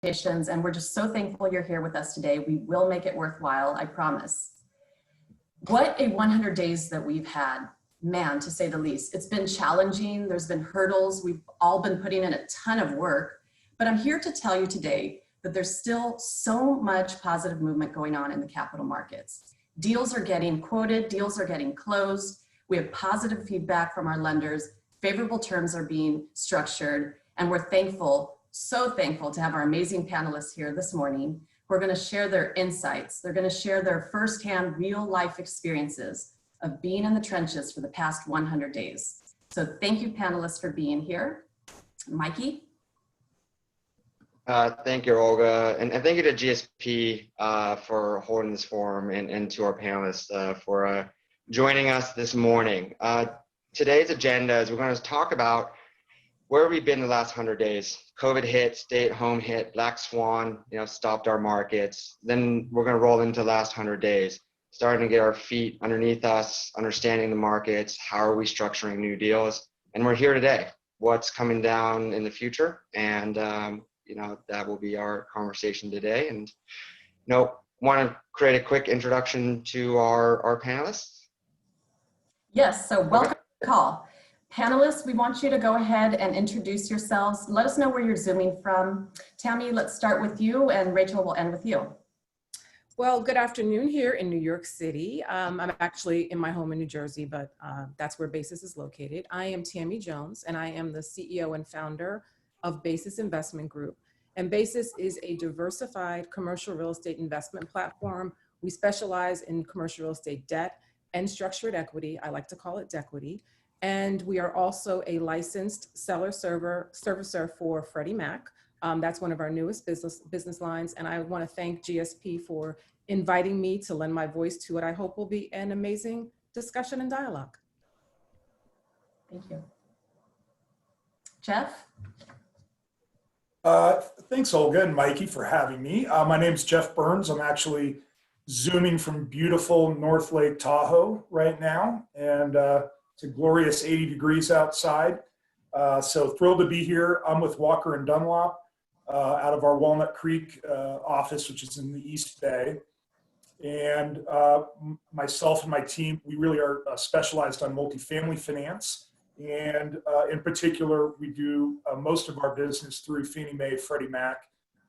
presentations, and we're just so thankful you're here with us today. We will make it worthwhile, I promise. What a 100 days that we've had, man, to say the least. It's been challenging, there's been hurdles, we've all been putting in a ton of work, but I'm here to tell you today that there's still so much positive movement going on in the capital markets. Deals are getting quoted, deals are getting closed, we have positive feedback from our lenders, favorable terms are being structured, and we're thankful, so thankful to have our amazing panelists here this morning who are going to share their insights. They're going to share their firsthand real life experiences of being in the trenches for the past 100 days. So thank you, panelists, for being here. Mikey? Thank you, Olga, and thank you to GSP for holding this forum, and to our panelists for joining us this morning. Today's agenda is we're going to talk about where we've been the last 100 days. COVID hit, stay-at-home hit, Black Swan, stopped our markets. Then we're going to roll into the last 100 days, starting to get our feet underneath us, understanding the markets, how are we structuring new deals, and we're here today. What's coming down in the future, and that will be our conversation today. And want to create a quick introduction to our panelists. Yes, so welcome to the call. Panelists, we want you to go ahead and introduce yourselves. Let us know where you're Zooming from. Tammy, let's start with you, and Rachel will end with you. Well, good afternoon here in New York City. I'm actually in my home in New Jersey, but that's where Basis is located. I am Tammy Jones, and I am the CEO and founder of Basis Investment Group. And Basis is a diversified commercial real estate investment platform. We specialize in commercial real estate debt and structured equity. I like to call it dequity. And we are also a licensed servicer for Freddie Mac. That's one of our newest business lines. And I want to thank GSP for inviting me to lend my voice to what I hope will be an amazing discussion and dialogue. Thank you. Jeff? Thanks, Olga and Mikey, for having me. My name's Jeff Burns. I'm actually Zooming from beautiful North Lake Tahoe right now. And it's a glorious 80 degrees outside. So thrilled to be here. I'm with Walker and Dunlop out of our Walnut Creek office, which is in the East Bay. And myself and my team, we really are specialized on multifamily finance. And in particular, we do most of our business through Fannie Mae, Freddie Mac,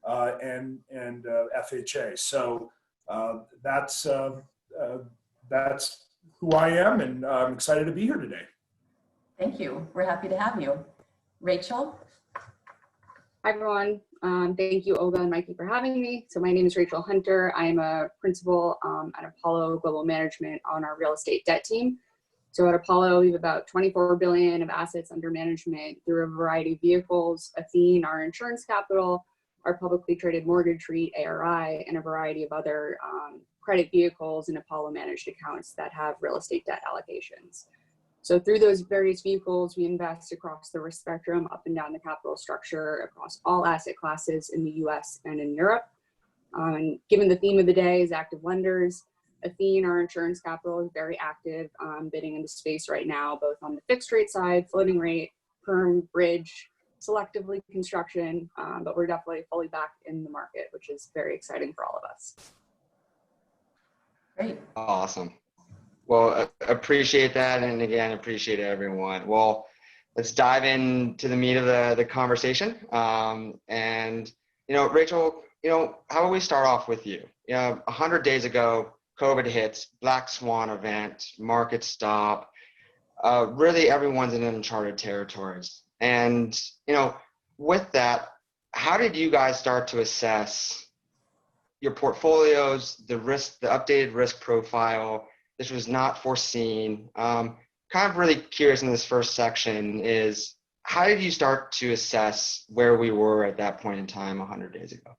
and FHA. So that's who I am, and I'm excited to be here today. Thank you. We're happy to have you. Rachel? Hi, everyone. Thank you, Olga and Mikey, for having me. So my name is Rachel Hunter. I am a principal at Apollo Global Management on our real estate debt team. So at Apollo, we have about 24 billion of assets under management through a variety of vehicles: Athene, our insurance capital, our publicly traded mortgage REIT, ARI, and a variety of other credit vehicles and Apollo managed accounts that have real estate debt allocations. So through those various vehicles, we invest across the risk spectrum, up and down the capital structure, across all asset classes in the US and in Europe. And given the theme of the day is active lenders, Athene, our insurance capital, is very active bidding in the space right now, both on the fixed rate side, floating rate, perm, bridge, selectively construction, but we're definitely fully back in the market, which is very exciting for all of us. Great. Awesome. Well, appreciate that. And again, appreciate everyone. Well, let's dive into the meat of the conversation. Rachel, how about we start off with you? 100 days ago, COVID hits, Black Swan event, market stop. Really, everyone's in uncharted territories. And, with that, how did you guys start to assess your portfolios, the risk, the updated risk profile? This was not foreseen. Kind of really curious in this first section is, how did you start to assess where we were at that point in time 100 days ago?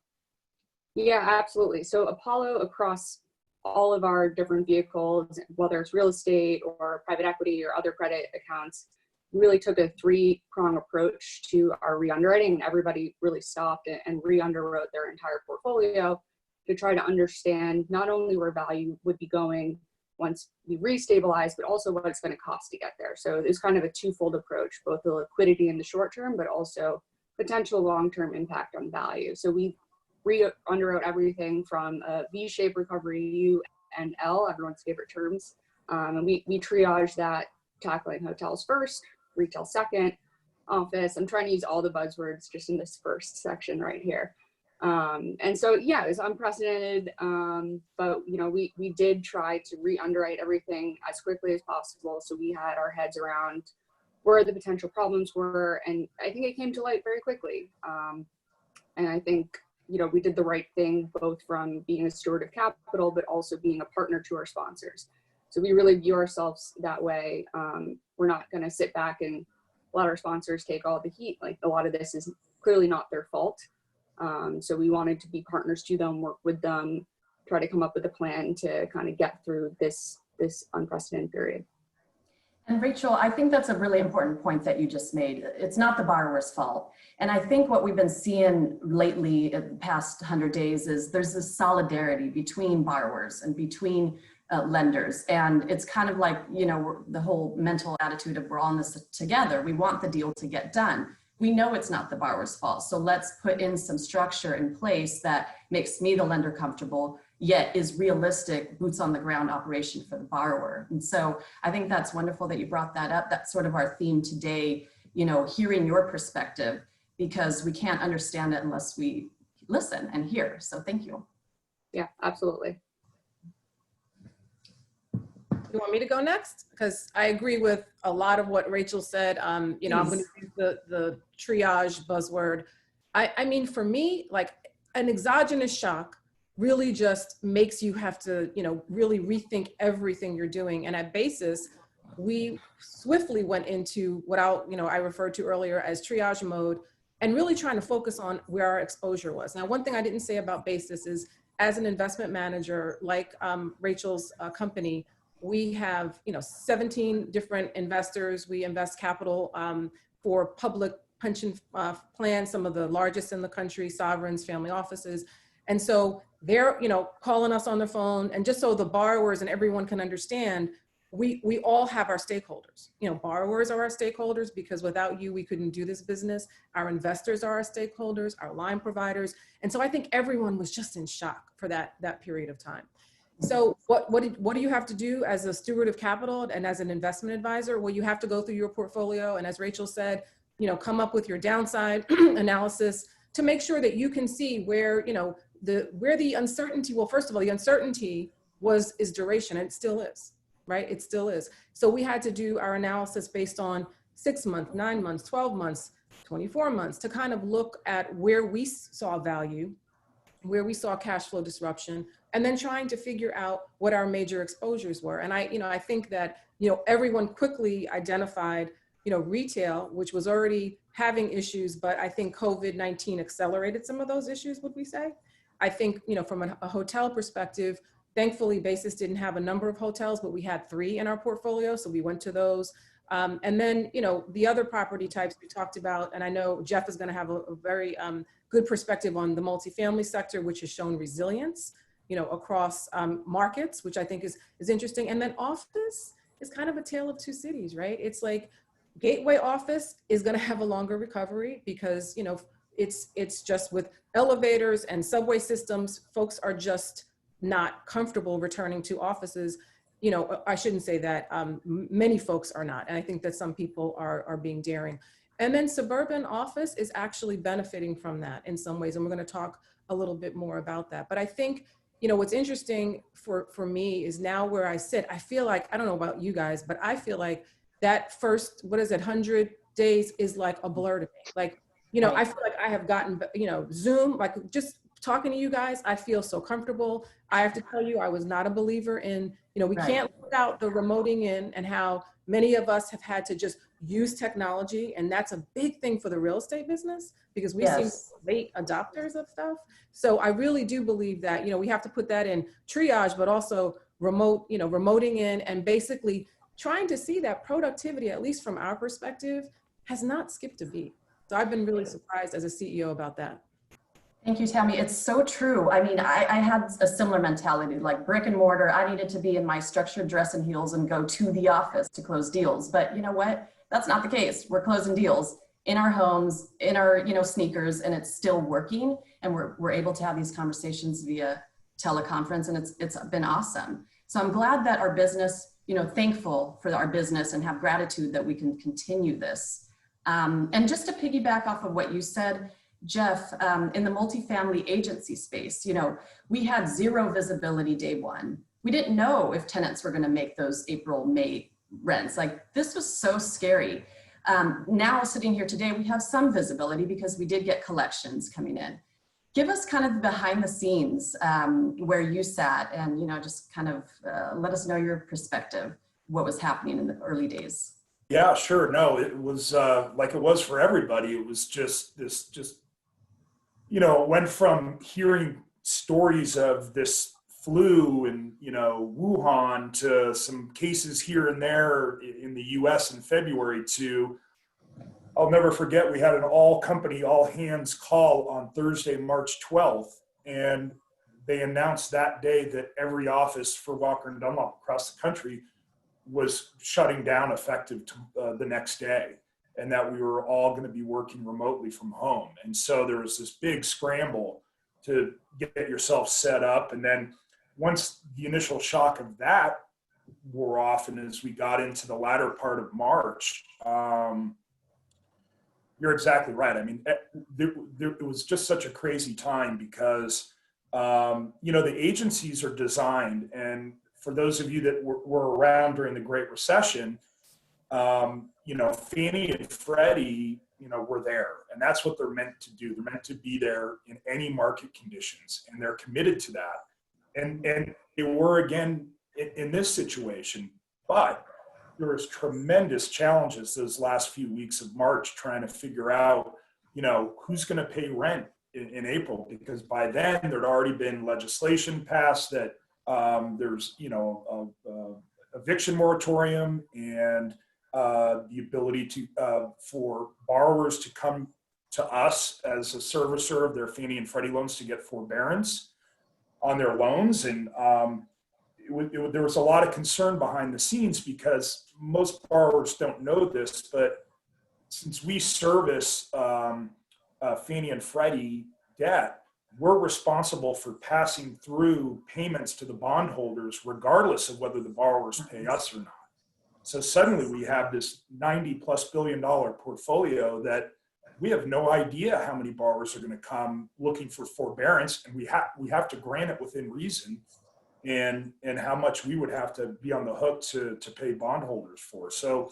Yeah, absolutely. So Apollo, across all of our different vehicles, whether it's real estate or private equity or other credit accounts, really took a three-prong approach to our re-underwriting, and everybody really stopped and re-underwrote their entire portfolio to try to understand not only where value would be going once we restabilize, but also what it's going to cost to get there. So it's kind of a twofold approach, both the liquidity in the short term, but also potential long-term impact on value. So we re-underwrote everything from a V-shaped recovery, U and L, everyone's favorite terms. And we triage that, tackling hotels first, retail second, office. I'm trying to use all the buzzwords just in this first section right here. And so, yeah, it was unprecedented, but, you know, we did try to re-underwrite everything as quickly as possible. So we had our heads around where the potential problems were. And I think it came to light very quickly. And I think, you know, we did the right thing, both from being a steward of capital, but also being a partner to our sponsors. So we really view ourselves that way. We're not going to sit back and let our sponsors take all the heat. Like, a lot of this is clearly not their fault. So we wanted to be partners to them, work with them, try to come up with a plan to kind of get through this unprecedented period. And Rachel, I think that's a really important point that you just made. It's not the borrower's fault. And I think what we've been seeing lately in the past 100 days is there's this solidarity between borrowers and between lenders. And it's kind of like, you know, the whole mental attitude of we're all in this together. We want the deal to get done. We know it's not the borrower's fault. So let's put in some structure in place that makes me, the lender, comfortable, yet is realistic, boots on the ground operation for the borrower. And so I think that's wonderful that you brought that up. That's sort of our theme today, you know, hearing your perspective, because we can't understand it unless we listen and hear. So thank you. Yeah, absolutely. You want me to go next? Because I agree with a lot of what Rachel said. You know, I'm going to use the triage buzzword. I mean, for me, like, an exogenous shock really just makes you have to, you know, really rethink everything you're doing. And at Basis, we swiftly went into what I referred to earlier as triage mode, and really trying to focus on where our exposure was. Now, one thing I didn't say about Basis is, as an investment manager, like Rachel's company, we have, you know, 17 different investors. We invest capital for public pension plans, some of the largest in the country, sovereigns, family offices. And so they're, you know, calling us on the phone. And just so the borrowers and everyone can understand, we all have our stakeholders. You know, borrowers are our stakeholders, because without you, we couldn't do this business. Our investors are our stakeholders, our line providers. And so I think everyone was just in shock for that period of time. So what do you have to do as a steward of capital and as an investment advisor? Well, you have to go through your portfolio. And as Rachel said, you know, come up with your downside analysis to make sure that you can see where, you know, where the uncertainty, well, first of all, the uncertainty is duration, and it still is, right? It still is. So we had to do our analysis based on 6 months, 9 months, 12 months, 24 months, to kind of look at where we saw value, where we saw cash flow disruption, and then trying to figure out what our major exposures were. And I think that, you know, everyone quickly identified, you know, retail, which was already having issues, but I think COVID-19 accelerated some of those issues, would we say? I think, you know, from a hotel perspective, thankfully Basis didn't have a number of hotels, but we had 3 in our portfolio. So we went to those. And then, you know, the other property types we talked about, and I know Jeff is going to have a very good perspective on the multifamily sector, which has shown resilience, you know, across markets, which I think is interesting. And then office is kind of a tale of two cities, right? It's like gateway office is going to have a longer recovery because, you know, it's just with elevators and subway systems, folks are just not comfortable returning to offices. You know, I shouldn't say that, many folks are not. And I think that some people are being daring. And then suburban office is actually benefiting from that in some ways. And we're going to talk a little bit more about that. But I think, you know, what's interesting for me is now where I sit, I feel like, I don't know about you guys, but I feel like that first, 100 days is like a blur to me. Like, you know, I feel like I have gotten, you know, Zoom, like just talking to you guys, I feel so comfortable. I have to tell you, I was not a believer in, you know, we can't look out the remoting in and how many of us have had to just use technology. And that's a big thing for the real estate business because we seem late adopters of stuff. So I really do believe that, you know, we have to put that in triage, but also remoting in and basically trying to see that productivity, at least from our perspective, has not skipped a beat. So I've been really surprised as a CEO about that. Thank you, Tammy. It's so true. I mean, I had a similar mentality, like brick and mortar. I needed to be in my structured dress and heels and go to the office to close deals. But you know what? That's not the case. We're closing deals in our homes, in our, sneakers, and it's still working. And we're able to have these conversations via teleconference, and it's been awesome. So I'm glad that our business, thankful for our business and have gratitude that we can continue this. And just to piggyback off of what you said, Jeff, in the multifamily agency space, we had zero visibility day one. We didn't know if tenants were going to make those April, May rents. Like, this was so scary. Now sitting here today, we have some visibility because we did get collections coming in. Give us kind of behind the scenes where you sat, and just kind of let us know your perspective, what was happening in the early days. Yeah, sure. No, it was like it was for everybody. It was just it went from hearing stories of this flu in Wuhan to some cases here and there in the US in February to, I'll never forget, we had an all company, all hands call on Thursday, March 12th. And they announced that day that every office for Walker & Dunlop across the country was shutting down effective to, the next day, and that we were all going to be working remotely from home. And so there was this big scramble to get yourself set up. And then once the initial shock of that wore off, and as we got into the latter part of March, you're exactly right. I mean, it was just such a crazy time because, the agencies are designed, and for those of you that were around during the Great Recession, Fannie and Freddie, were there, and that's what they're meant to do. They're meant to be there in any market conditions, and they're committed to that. And they were again in this situation, but there was tremendous challenges those last few weeks of March trying to figure out, who's going to pay rent in April, because by then there'd already been legislation passed that there's, eviction moratorium and the ability to for borrowers to come to us as a servicer of their Fannie and Freddie loans to get forbearance on their loans. And there was a lot of concern behind the scenes because most borrowers don't know this, but since we service Fannie and Freddie debt, we're responsible for passing through payments to the bondholders regardless of whether the borrowers pay us or not. So suddenly we have this $90+ billion portfolio that we have no idea how many borrowers are going to come looking for forbearance, and we have to grant it within reason, and how much we would have to be on the hook to pay bondholders for. So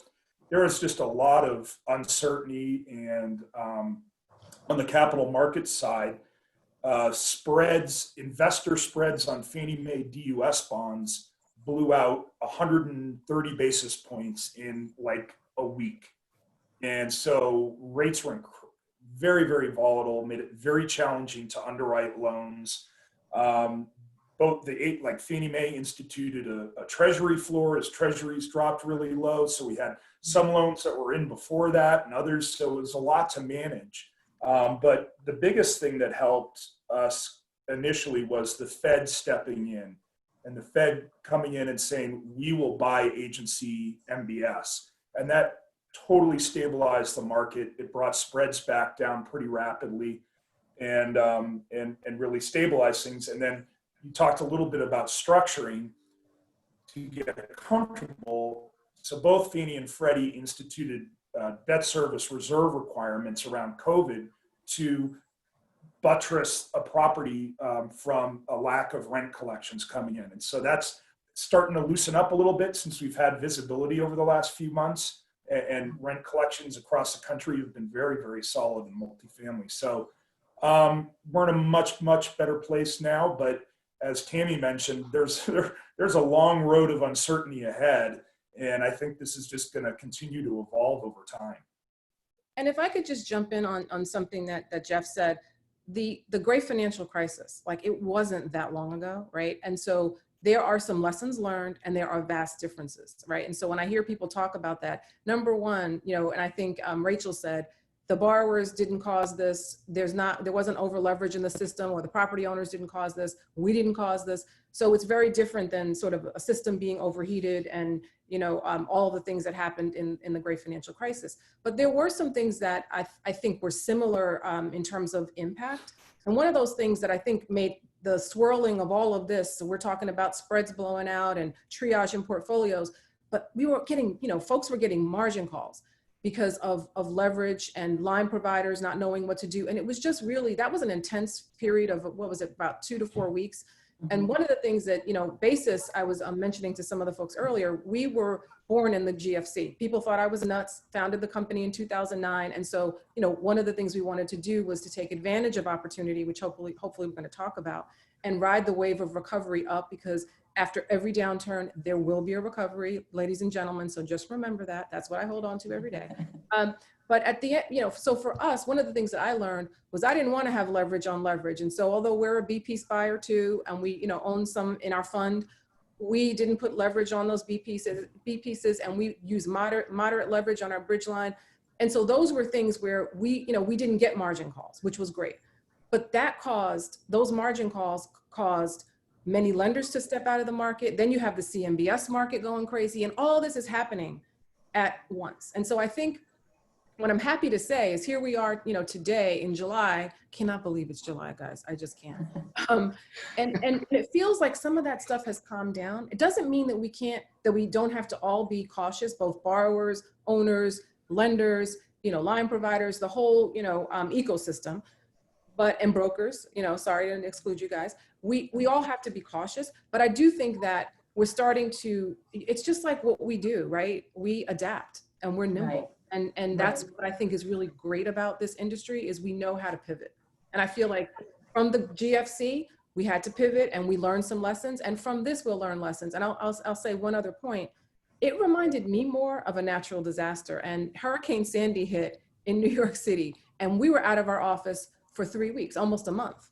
there was just a lot of uncertainty, and on the capital markets side, investor spreads on Fannie Mae DUS bonds blew out 130 basis points in like a week. And so rates were very, very volatile, made it very challenging to underwrite loans. Both Fannie Mae instituted a treasury floor as treasuries dropped really low. So we had some loans that were in before that and others. So it was a lot to manage. But the biggest thing that helped us initially was the Fed stepping in, and the Fed coming in and saying, we will buy agency MBS. And that totally stabilized the market. It brought spreads back down pretty rapidly and really stabilized things. And then you talked a little bit about structuring to get comfortable. So both Fannie and Freddie instituted debt service reserve requirements around COVID to buttress a property from a lack of rent collections coming in. And so that's starting to loosen up a little bit since we've had visibility over the last few months, and rent collections across the country have been very, very solid in multifamily. So we're in a much, much better place now, but as Tammy mentioned, there's a long road of uncertainty ahead. And I think this is just going to continue to evolve over time. And if I could just jump in on something that Jeff said, the great financial crisis, like it wasn't that long ago, right? And so there are some lessons learned and there are vast differences, right? And so when I hear people talk about that, number one, and I think Rachel said, the borrowers didn't cause this. There wasn't over leverage in the system, or the property owners didn't cause this. We didn't cause this. So it's very different than sort of a system being overheated and, all the things that happened in the great financial crisis. But there were some things that I think were similar in terms of impact. And one of those things that I think made the swirling of all of this, so we're talking about spreads blowing out and triage in portfolios, but we were getting, folks were getting margin calls because of leverage and line providers not knowing what to do. And it was just really, that was an intense period of, what was it, about 2 to 4 weeks. And one of the things that, basis, I was mentioning to some of the folks earlier, we were born in the GFC. People thought I was nuts, founded the company in 2009. And so, one of the things we wanted to do was to take advantage of opportunity, which hopefully we're going to talk about, and ride the wave of recovery up, because after every downturn, there will be a recovery, ladies and gentlemen. So just remember that. That's what I hold on to every day. But at the end, so for us, one of the things that I learned was I didn't want to have leverage on leverage. And so although we're a B-piece buyer too, and we, own some in our fund, we didn't put leverage on those B pieces, and we use moderate leverage on our bridge line. And so those were things where we didn't get margin calls, which was great. But those margin calls caused many lenders to step out of the market. Then you have the CMBS market going crazy, and all this is happening at once. And so I think what I'm happy to say is here we are, today in July. Cannot believe it's July, guys. I just can't. And it feels like some of that stuff has calmed down. It doesn't mean that we don't have to all be cautious, both borrowers, owners, lenders, line providers, the whole, ecosystem, and brokers, sorry to exclude you guys. We all have to be cautious, but I do think that we're starting to, it's just like what we do, right? We adapt and we're nimble. Right. And that's what I think is really great about this industry, is we know how to pivot. And I feel like from the GFC, we had to pivot and we learned some lessons. And from this, we'll learn lessons. And I'll say one other point. It reminded me more of a natural disaster. And Hurricane Sandy hit in New York City, and we were out of our office for 3 weeks, almost a month.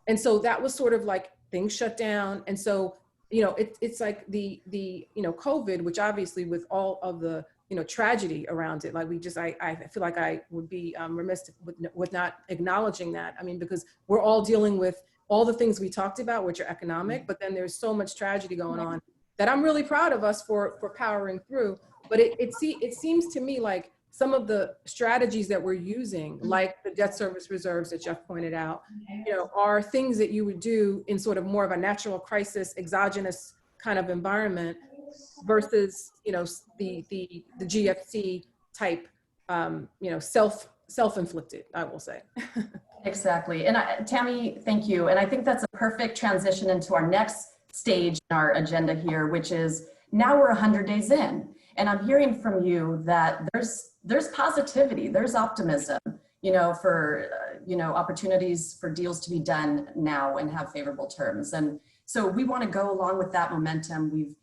And so that was sort of like things shut down. And so, it's like the COVID, which obviously with all of the, tragedy around it, like I feel like I would be remiss with not acknowledging that. I mean, because we're all dealing with all the things we talked about, which are economic, but then there's so much tragedy going on that I'm really proud of us for powering through. But it seems to me like some of the strategies that we're using, like the debt service reserves that Jeff pointed out, are things that you would do in sort of more of a natural crisis, exogenous kind of environment versus, the GFC type, self-inflicted, I will say. Exactly. And Tammy, thank you. And I think that's a perfect transition into our next stage in our agenda here, which is now we're 100 days in. And I'm hearing from you that there's positivity, there's optimism, for, opportunities for deals to be done now and have favorable terms. And so we want to go along with that momentum. We've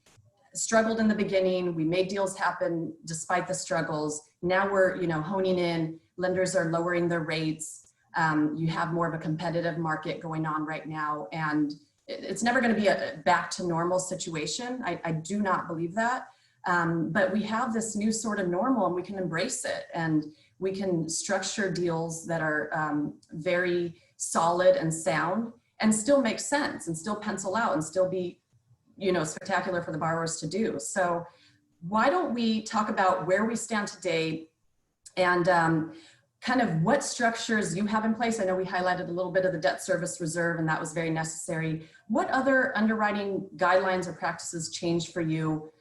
struggled in the beginning. We made deals happen despite the struggles. Now we're, honing in. Lenders are lowering their rates. You have more of a competitive market going on right now. And it's never going to be a back to normal situation. I do not believe that. But we have this new sort of normal, and we can embrace it, and we can structure deals that are very solid and sound and still make sense and still pencil out and still be, spectacular for the borrowers to do. So why don't we talk about where we stand today and kind of what structures you have in place? I know we highlighted a little bit of the debt service reserve, and that was very necessary. What other underwriting guidelines or practices changed for you?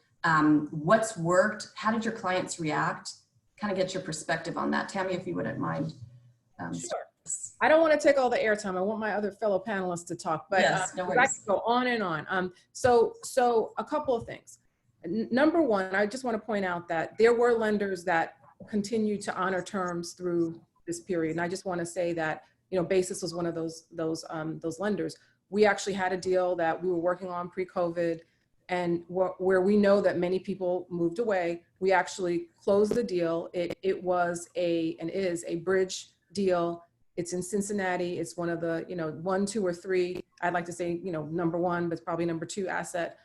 What's worked? How did your clients react? Kind of get your perspective on that. Tammy, if you wouldn't mind. Sure. I don't want to take all the airtime. I want my other fellow panelists to talk, but yes, no worries. I could go on and on. So a couple of things. Number one, I just want to point out that there were lenders that continue to honor terms through this period. And I just want to say that, Basis was one of those lenders. We actually had a deal that we were working on pre-COVID, and where we know that many people moved away. We actually closed the deal. It was and is a bridge deal. It's in Cincinnati. It's one of the, 1, 2, or 3, I'd like to say, number 1, but it's probably number 2 asset.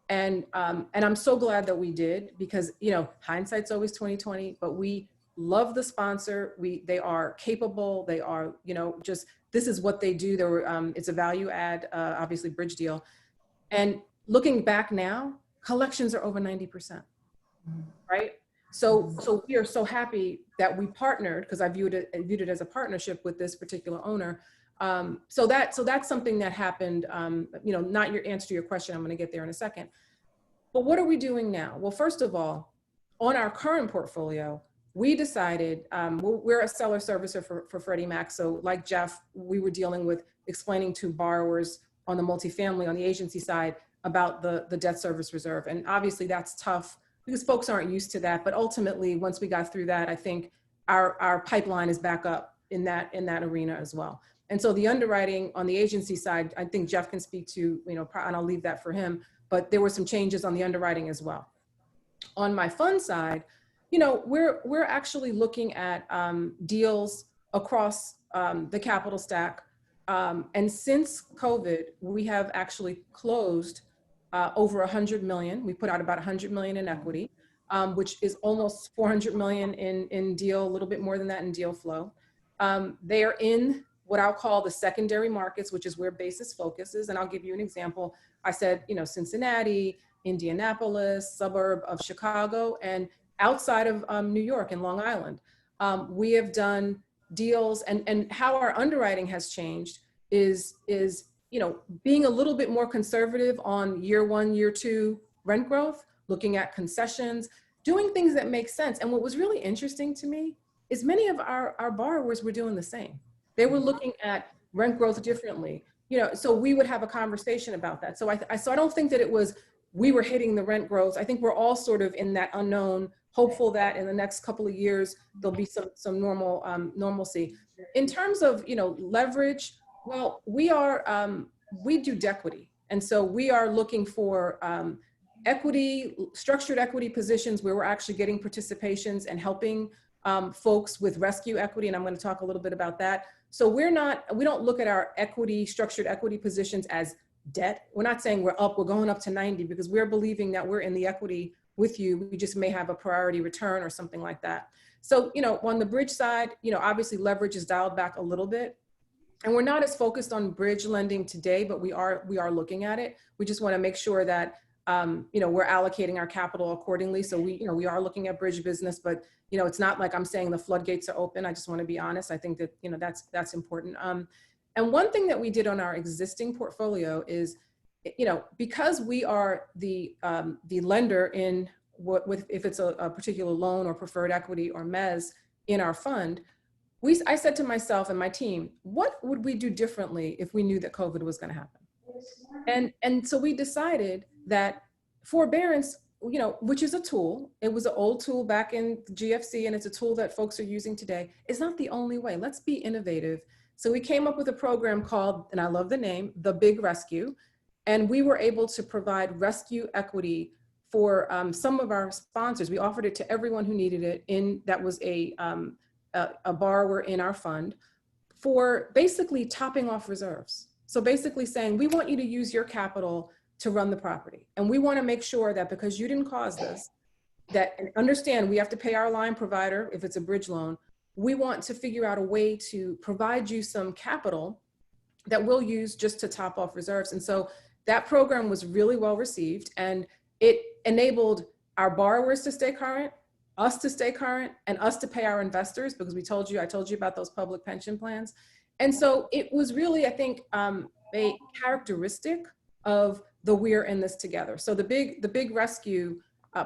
And I'm so glad that we did, because, hindsight's always 20/20, but we love the sponsor. They are capable. They are, this is what they do. It's a value add, obviously bridge deal. And looking back now, collections are over 90%. right? So we are so happy that we partnered, because I viewed it as a partnership with this particular owner. So that's something that happened. Not your answer to your question. I'm going to get there in a second. But what are we doing now? Well, first of all, on our current portfolio, we decided we're a seller servicer for Freddie Mac. So like Jeff, we were dealing with explaining to borrowers on the multifamily, on the agency side, about the debt service reserve. And obviously that's tough because folks aren't used to that. But ultimately, once we got through that, I think our pipeline is back up in that arena as well. And so the underwriting on the agency side, I think Jeff can speak to, and I'll leave that for him, but there were some changes on the underwriting as well. On my fund side, we're actually looking at deals across the capital stack. And since COVID, we have actually closed over 100 million. We put out about 100 million in equity, which is almost 400 million in deal, a little bit more than that in deal flow. They are in what I'll call the secondary markets, which is where basis focuses. And I'll give you an example. I said, Cincinnati, Indianapolis, suburb of Chicago, and outside of New York and Long Island. We have done deals, and how our underwriting has changed is being a little bit more conservative on year one, year two rent growth, looking at concessions, doing things that make sense. And what was really interesting to me is many of our borrowers were doing the same. They were looking at rent growth differently, so we would have a conversation about that. So I don't think that it was, we were hitting the rent growth. I think we're all sort of in that unknown, hopeful that in the next couple of years, there'll be some normalcy. In terms of, leverage, well, we do dequity. And so we are looking for equity, structured equity positions where we're actually getting participations and helping folks with rescue equity. And I'm going to talk a little bit about that. So we don't look at our structured equity positions as debt. We're not saying we're going up to 90, because we're believing that we're in the equity with you. We just may have a priority return or something like that. So, on the bridge side, obviously leverage is dialed back a little bit, and we're not as focused on bridge lending today, but we are looking at it. We just want to make sure that, we're allocating our capital accordingly. So we are looking at bridge business, but, it's not like I'm saying the floodgates are open. I just want to be honest. I think that, that's important. And one thing that we did on our existing portfolio is, because we are the lender in if it's a particular loan or preferred equity or mezz in our fund, I said to myself and my team, what would we do differently if we knew that COVID was going to happen? And so we decided that forbearance, which is a tool, it was an old tool back in the GFC, and it's a tool that folks are using today, is not the only way. Let's be innovative. So we came up with a program called, and I love the name, The Big Rescue. And we were able to provide rescue equity for some of our sponsors. We offered it to everyone who needed it that was a borrower in our fund, for basically topping off reserves. So basically saying, we want you to use your capital to run the property. And we want to make sure that because you didn't cause this, and understand we have to pay our line provider if it's a bridge loan. We want to figure out a way to provide you some capital that we'll use just to top off reserves. And so that program was really well received, and it enabled our borrowers to stay current, us to stay current, and us to pay our investors, because I told you about those public pension plans. And so it was really, I think, a characteristic of the we're in this together. So the big rescue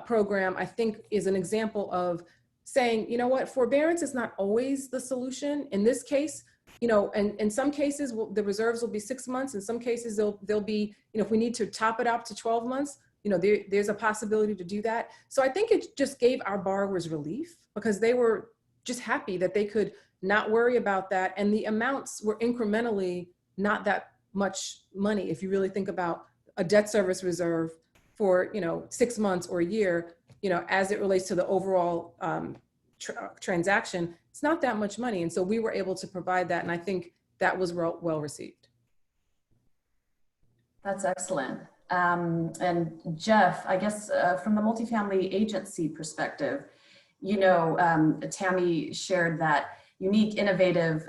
program, I think, is an example of saying, what, forbearance is not always the solution. In this case, and in some cases, the reserves will be 6 months. In some cases, they'll be, if we need to top it up to 12 months, there's a possibility to do that. So I think it just gave our borrowers relief, because they were just happy that they could not worry about that. And the amounts were incrementally not that much money. If you really think about a debt service reserve for, 6 months or a year, as it relates to the overall transaction, it's not that much money. And so we were able to provide that. And I think that was well received. That's excellent. And Jeff, I guess from the multifamily agency perspective, Tammy shared that unique, innovative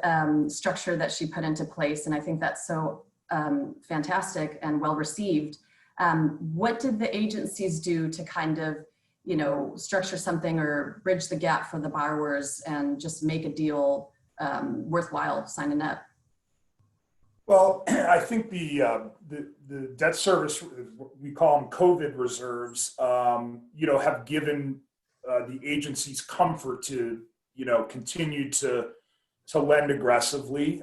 structure that she put into place. And I think that's so fantastic and well received. What did the agencies do to kind of, structure something or bridge the gap for the borrowers and just make a deal worthwhile signing up? Well, I think the debt service, we call them COVID reserves, have given the agencies comfort to, continue to lend aggressively.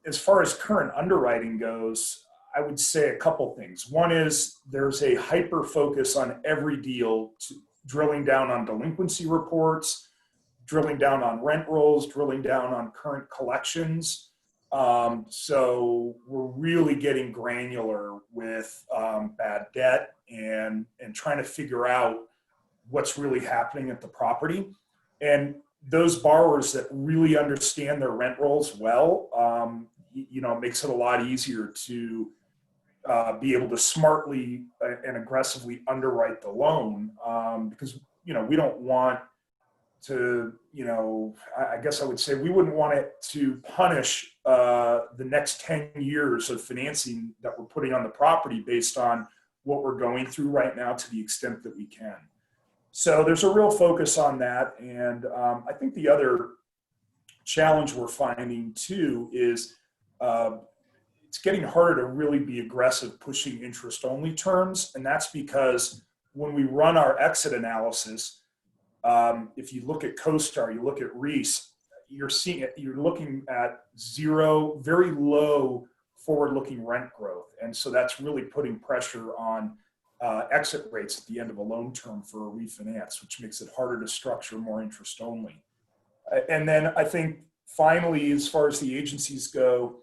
As far as current underwriting goes, I would say a couple things. One is there's a hyper focus on every deal, drilling down on delinquency reports, drilling down on rent rolls, drilling down on current collections. So we're really getting granular with bad debt and trying to figure out what's really happening at the property. And those borrowers that really understand their rent rolls well, it makes it a lot easier to be able to smartly and aggressively underwrite the loan, because we don't want to, I guess I would say we wouldn't want it to punish the next 10 years of financing that we're putting on the property based on what we're going through right now to the extent that we can. So there's a real focus on that. And I think the other challenge we're finding too is it's getting harder to really be aggressive pushing interest only terms. And that's because when we run our exit analysis, if you look at CoStar, you look at Reese, you're looking at zero, very low forward-looking rent growth. And so that's really putting pressure on exit rates at the end of a loan term for a refinance, which makes it harder to structure more interest only. And then I think finally, as far as the agencies go,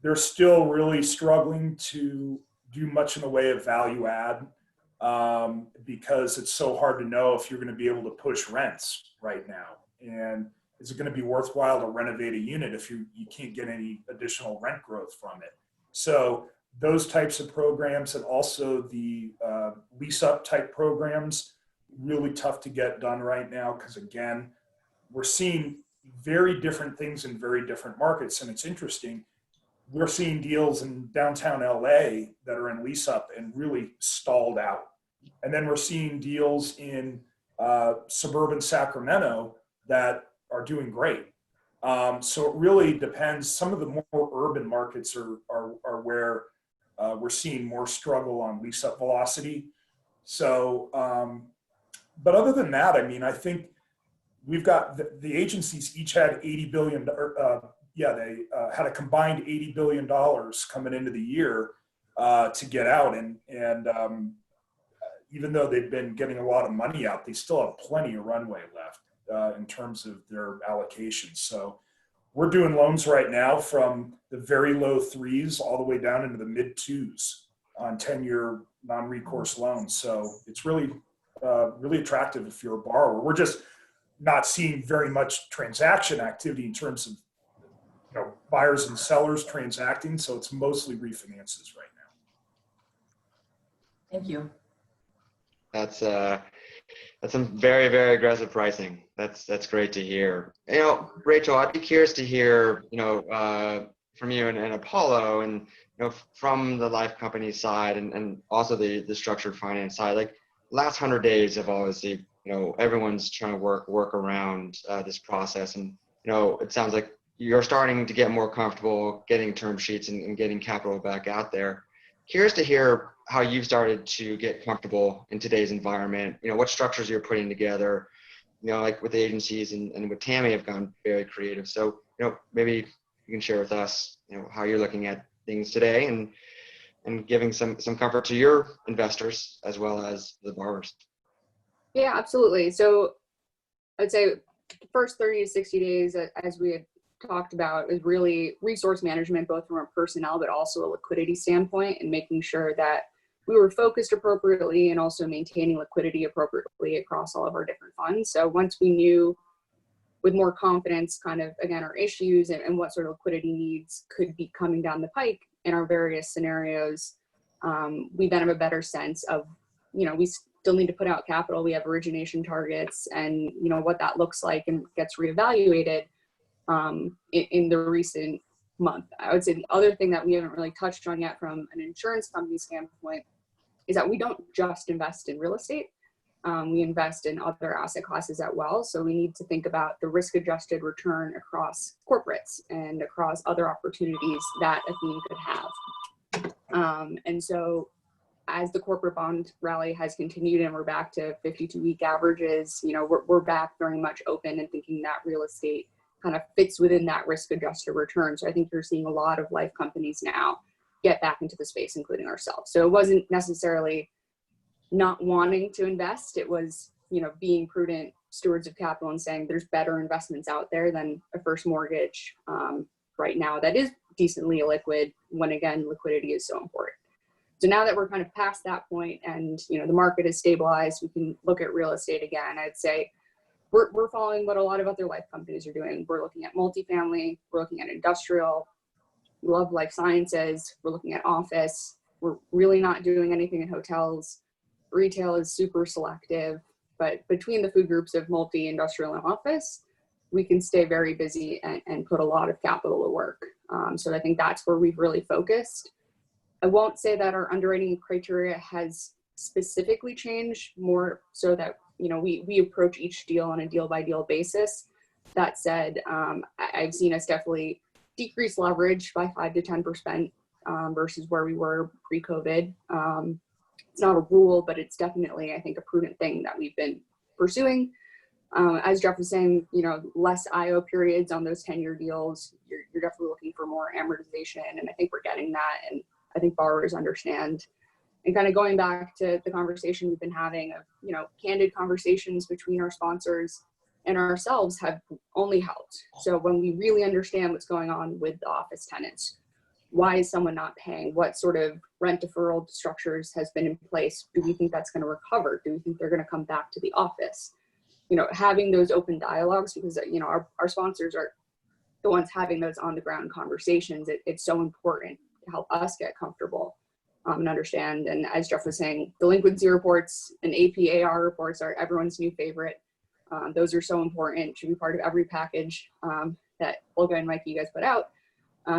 they're still really struggling to do much in the way of value add, because it's so hard to know if you're going to be able to push rents right now. And is it going to be worthwhile to renovate a unit if you can't get any additional rent growth from it? So those types of programs, and also the lease up type programs, really tough to get done right now, because again, we're seeing very different things in very different markets. And it's interesting, we're seeing deals in downtown LA that are in lease up and really stalled out. And then we're seeing deals in suburban Sacramento that are doing great. So it really depends. Some of the more urban markets are where we're seeing more struggle on lease up velocity. So, but other than that, I think we've got the agencies each had $80 billion. They had a combined $80 billion coming into the year to get out. And even though they've been getting a lot of money out, they still have plenty of runway left in terms of their allocations. So we're doing loans right now from the very low threes all the way down into the mid twos on 10-year non-recourse loans. So it's really, really attractive if you're a borrower. We're just not seeing very much transaction activity in terms of buyers and sellers transacting. So it's mostly refinances right now. Thank you. That's some very, very aggressive pricing. That's great to hear. Rachel, I'd be curious to hear, from you and Apollo, and from the life company side, and also the structured finance side. Like last 100 days have obviously, everyone's trying to work around this process, and it sounds like you're starting to get more comfortable getting term sheets and getting capital back out there. Curious to hear how you've started to get comfortable in today's environment, what structures you're putting together, like with the agencies and with Tammy have gone very creative. So, maybe you can share with us, how you're looking at things today and giving some comfort to your investors as well as the borrowers. Yeah, absolutely. So I'd say the first 30 to 60 days, as we had talked about, is really resource management, both from a personnel, but also a liquidity standpoint, and making sure that we were focused appropriately and also maintaining liquidity appropriately across all of our different funds. So once we knew with more confidence, kind of, again, our issues and what sort of liquidity needs could be coming down the pike in our various scenarios, we then have a better sense of, we still need to put out capital. We have origination targets, and, what that looks like and gets reevaluated in the recent month. I would say the other thing that we haven't really touched on yet from an insurance company standpoint is that we don't just invest in real estate. We invest in other asset classes as well. So we need to think about the risk-adjusted return across corporates and across other opportunities that a theme could have. And so as the corporate bond rally has continued and we're back to 52-week averages, you know, we're back very much open and thinking that real estate kind of fits within that risk-adjusted return. So I think you're seeing a lot of life companies now get back into the space, including ourselves. So it wasn't necessarily not wanting to invest. It was, you know, being prudent stewards of capital and saying there's better investments out there than a first mortgage right now that is decently illiquid, when again, liquidity is so important. So now that we're kind of past that point and, you know, the market is stabilized, we can look at real estate again. I'd say we're following what a lot of other life companies are doing. We're looking at multifamily, we're looking at industrial, we love life sciences, we're looking at office. We're really not doing anything in hotels. Retail is super selective, but between the food groups of multi, industrial, and office, we can stay very busy and put a lot of capital to work. So I think that's where we've really focused. I won't say that our underwriting criteria has specifically changed, more so that, you know, we approach each deal on a deal by deal basis. That said, I've seen us definitely decrease leverage by 5 to 10% versus where we were pre-COVID. It's not a rule, but it's definitely, I think, a prudent thing that we've been pursuing. As Jeff was saying, you know, less IO periods on those 10-year deals. You're definitely looking for more amortization, and I think we're getting that, and I think borrowers understand. And kind of going back to the conversation we've been having of, you know, candid conversations between our sponsors and ourselves have only helped. So when we really understand what's going on with the office tenants, why is someone not paying? What sort of rent deferral structures has been in place? Do we think that's going to recover? Do we think they're going to come back to the office? You know, having those open dialogues, because, you know, our sponsors are the ones having those on the ground conversations. It's so important to help us get comfortable and understand. And as Jeff was saying, delinquency reports and APAR reports are everyone's new favorite. Those are so important, should be part of every package that Olga and Mikey, you guys put out.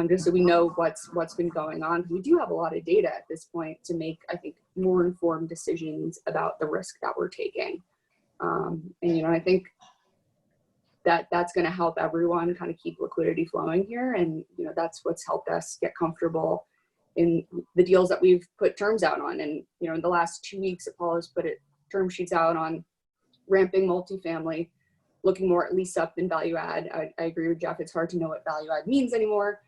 Just so we know what's been going on. We do have a lot of data at this point to make, I think, more informed decisions about the risk that we're taking. And, you know, I think that's going to help everyone kind of keep liquidity flowing here. And, you know, that's what's helped us get comfortable in the deals that we've put terms out on. And, you know, in the last 2 weeks, Apollo's put term sheets out on ramping multifamily, looking more at lease up than value add. I agree with Jeff. It's hard to know what value add means anymore.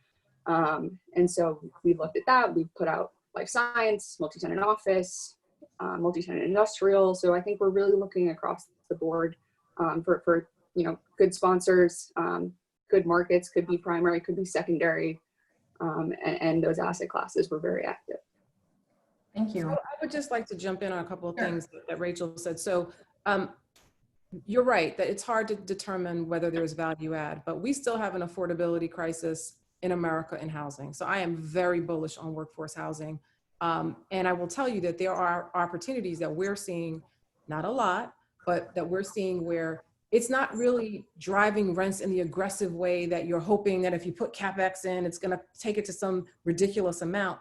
And so we looked at that. We put out life science, multi-tenant office, multi-tenant industrial. So I think we're really looking across the board for you know, good sponsors, good markets, could be primary, could be secondary, and those asset classes were very active. Thank you. So I would just like to jump in on a couple of things that Rachel said. So you're right that it's hard to determine whether there's value add, but we still have an affordability crisis in America in housing. So I am very bullish on workforce housing. And I will tell you that there are opportunities that we're seeing, not a lot, but that we're seeing where it's not really driving rents in the aggressive way that you're hoping that if you put CapEx in, it's going to take it to some ridiculous amount.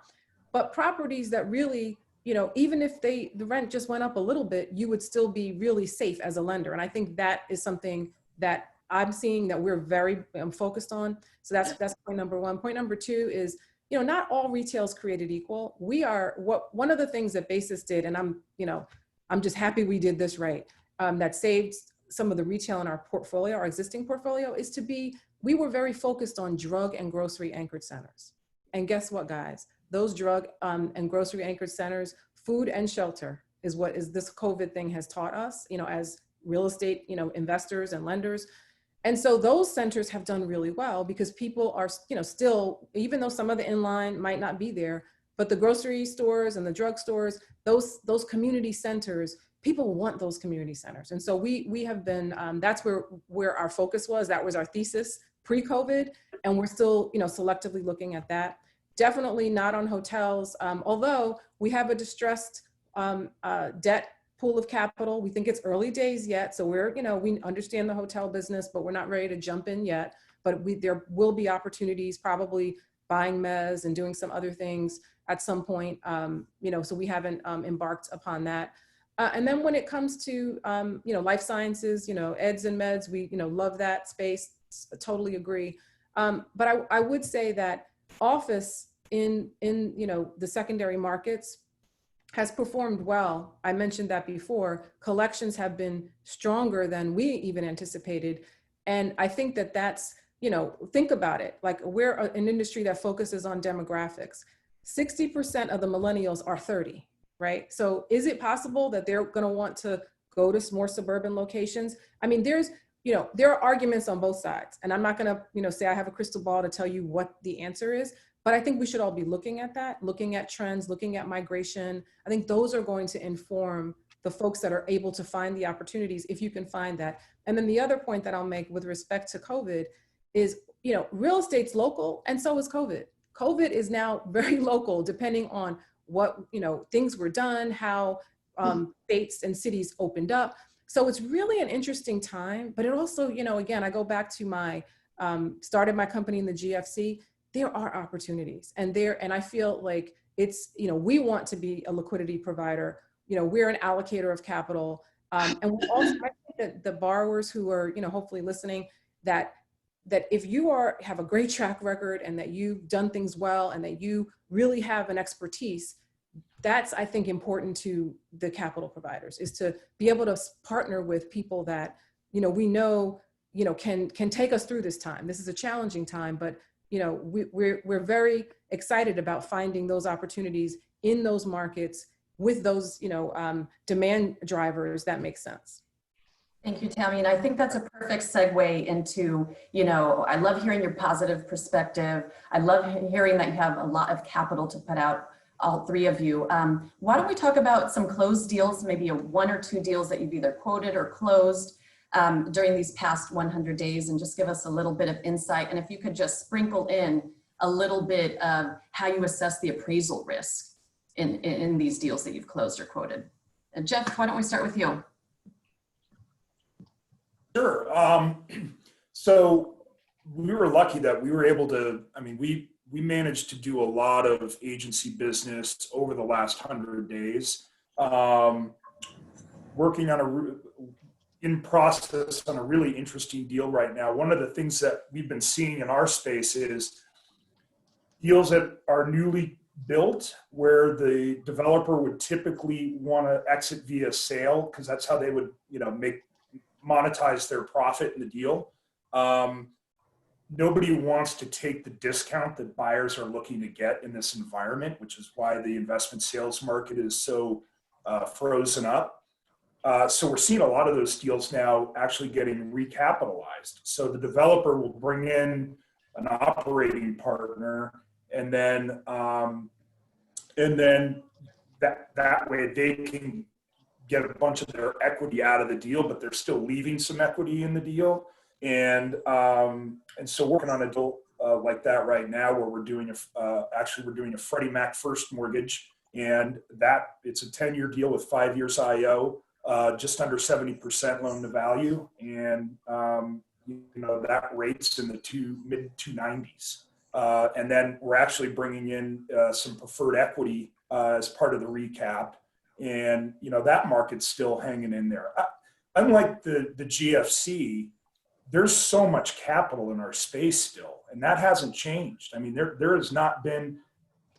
But properties that really, you know, even if the rent just went up a little bit, you would still be really safe as a lender. And I think that is something that I'm seeing that we're very focused on. So that's point number one. Point number two is, you know, not all retail is created equal. One of the things that Basis did, and I'm just happy we did this right, that saved some of the retail in our portfolio, our existing portfolio, is we were very focused on drug and grocery anchored centers. And guess what, guys? Those drug and grocery anchored centers, food and shelter is what this COVID thing has taught us, you know, as real estate, you know, investors and lenders. And so those centers have done really well because people are, you know, still, even though some of the inline might not be there, but the grocery stores and the drug stores, those community centers, people want those community centers. And so we have been, that's where our focus was. That was our thesis pre-COVID. And we're still, you know, selectively looking at that. Definitely not on hotels, although we have a distressed debt pool of capital. We think it's early days yet. So we understand the hotel business, but we're not ready to jump in yet. But there will be opportunities probably buying mezz and doing some other things at some point, so we haven't embarked upon that. And then when it comes to, life sciences, eds and meds, we, love that space, totally agree. But I would say that office in the secondary markets has performed well. I mentioned that before. Collections have been stronger than we even anticipated. And I think that that's, think about it. Like, we're an industry that focuses on demographics. 60% of the millennials are 30, right? So is it possible that they're going to want to go to more suburban locations? I mean, there are arguments on both sides, and I'm not going to, say I have a crystal ball to tell you what the answer is, but I think we should all be looking at that, looking at trends, looking at migration. I think those are going to inform the folks that are able to find the opportunities, if you can find that. And then the other point that I'll make with respect to COVID is, real estate's local, and so is COVID. COVID is now very local, depending on what, things were done, how states and cities opened up. So it's really an interesting time, but it also, again, I go back to my, started my company in the GFC. There are opportunities, and I feel like it's, we want to be a liquidity provider. We're an allocator of capital. And we also, I think that the borrowers who are, hopefully listening, that if you have a great track record and that you've done things well and that you really have an expertise, that's, I think, important to the capital providers, is to be able to partner with people that, we know, can take us through this time. This is a challenging time, but we're very excited about finding those opportunities in those markets with those, demand drivers that make sense. Thank you, Tammy. And I think that's a perfect segue into, I love hearing your positive perspective. I love hearing that you have a lot of capital to put out, all three of you. Why don't we talk about some closed deals, maybe one or two deals that you've either quoted or closed during these past 100 days, and just give us a little bit of insight. And if you could just sprinkle in a little bit of how you assess the appraisal risk in these deals that you've closed or quoted. And Jeff, why don't we start with you? Sure. So we were lucky that we were able to, we managed to do a lot of agency business over the last 100 days, working on in process on a really interesting deal right now. One of the things that we've been seeing in our space is deals that are newly built, where the developer would typically want to exit via sale, because that's how they would, monetize their profit in the deal. Nobody wants to take the discount that buyers are looking to get in this environment, which is why the investment sales market is so frozen up. So we're seeing a lot of those deals now actually getting recapitalized. So the developer will bring in an operating partner, and then that way they can get a bunch of their equity out of the deal, but they're still leaving some equity in the deal. And so working on a deal like that right now, where we're doing a Freddie Mac first mortgage, and it's a 10-year deal with 5 years IO, just under 70% loan to value, and that rate's in the mid 290s. And then we're actually bringing in some preferred equity as part of the recap. And, that market's still hanging in there. Unlike the GFC, there's so much capital in our space still, and that hasn't changed. There has not been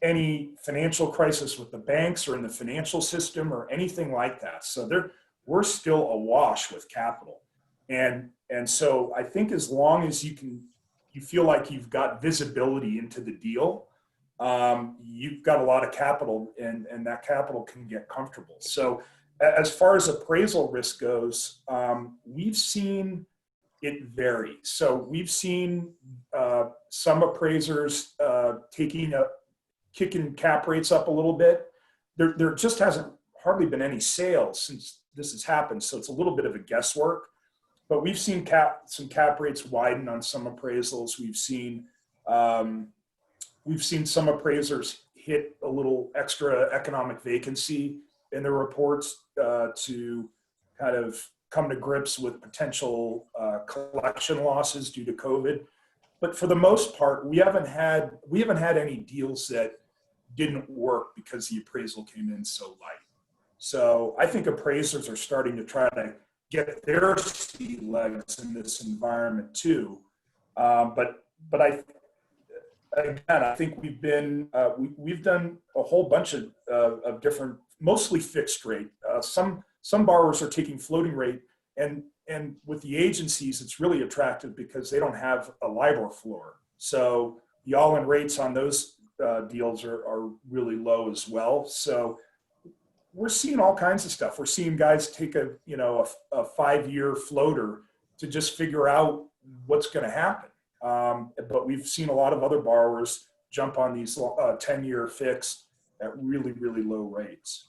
any financial crisis with the banks or in the financial system or anything like that. So we're still awash with capital. And so I think as long as you feel like you've got visibility into the deal, you've got a lot of capital, and that capital can get comfortable. So as far as appraisal risk goes, we've seen it vary. So we've seen some appraisers kicking cap rates up a little bit. There just hasn't hardly been any sales since this has happened. So it's a little bit of a guesswork, but we've seen some cap rates widen on some appraisals. We've seen some appraisers hit a little extra economic vacancy in their reports to kind of come to grips with potential collection losses due to COVID. but for the most part, we haven't had any deals that didn't work because the appraisal came in so light. So I think appraisers are starting to try to get their sea legs in this environment too. But I think we've done a whole bunch of different, mostly fixed rate. Some borrowers are taking floating rate, and with the agencies, it's really attractive because they don't have a LIBOR floor. So the all-in rates on those deals are really low as well. So we're seeing all kinds of stuff. We're seeing guys take a 5-year floater to just figure out what's going to happen. But we've seen a lot of other borrowers jump on these 10-year fixed at really, really low rates.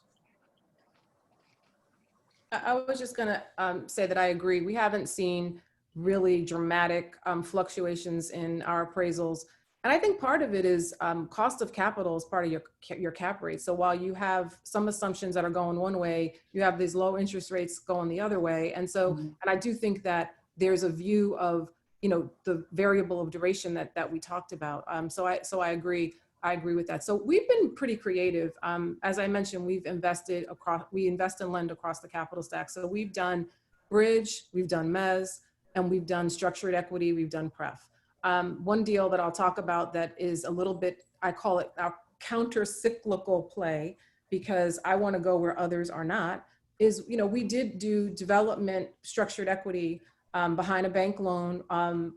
I was just going to say that I agree. We haven't seen really dramatic fluctuations in our appraisals. And I think part of it is cost of capital is part of your cap rate. So while you have some assumptions that are going one way, you have these low interest rates going the other way. And so, and I do think that there's a view of, the variable of duration that we talked about. So I agree. I agree with that. So we've been pretty creative. As I mentioned, we invest and lend across the capital stack. So we've done bridge, we've done mezz, and we've done structured equity, we've done pref. One deal that I'll talk about that is a little bit, I call it our counter-cyclical play, because I want to go where others are not, is, we did do development structured equity behind a bank loan,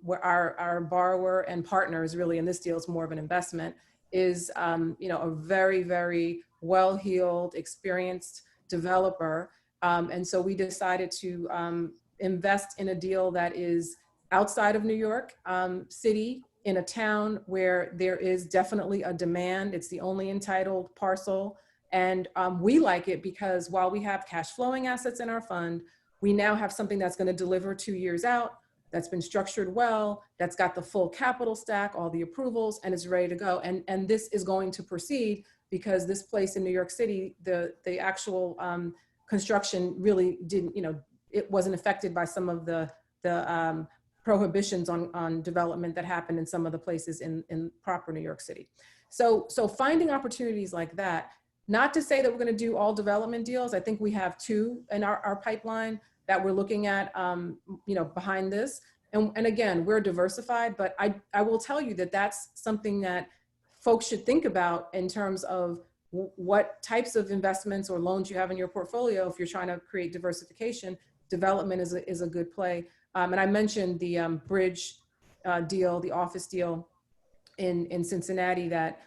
where our borrower and partners, really in this deal is more of an investment, is a very, very well-heeled, experienced developer. And so we decided to invest in a deal that is outside of New York City, in a town where there is definitely a demand. It's the only entitled parcel. And we like it because while we have cash flowing assets in our fund, we now have something that's going to deliver 2 years out, that's been structured well, that's got the full capital stack, all the approvals, and is ready to go. And this is going to proceed because this place in New York City, the actual construction really didn't, it wasn't affected by some of the prohibitions on development that happened in some of the places in proper New York City. So finding opportunities like that, not to say that we're going to do all development deals. I think we have 2 in our pipeline that we're looking at, behind this. And again, we're diversified, but I will tell you that that's something that folks should think about in terms of what types of investments or loans you have in your portfolio. If you're trying to create diversification, development is a good play. And I mentioned the bridge deal, the office deal in Cincinnati that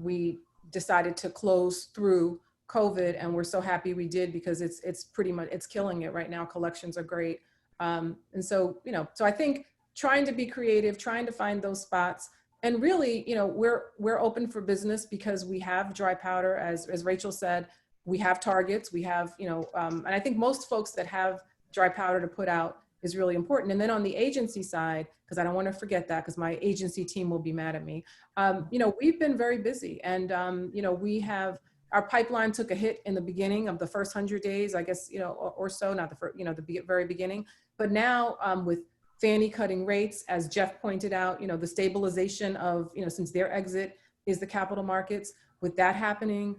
we decided to close through COVID, and we're so happy we did because it's pretty much, it's killing it right now. Collections are great. And so, so I think trying to be creative, trying to find those spots, and really, we're open for business because we have dry powder, as Rachel said, we have targets, we have, and I think most folks that have dry powder to put out is really important. And then on the agency side, because I don't want to forget that because my agency team will be mad at me. We've been very busy, and we have, our pipeline took a hit in the beginning of the first 100 days, I guess, or so, not the first, the very beginning. But now with Fannie cutting rates, as Jeff pointed out, the stabilization of, since their exit is the capital markets, with that happening,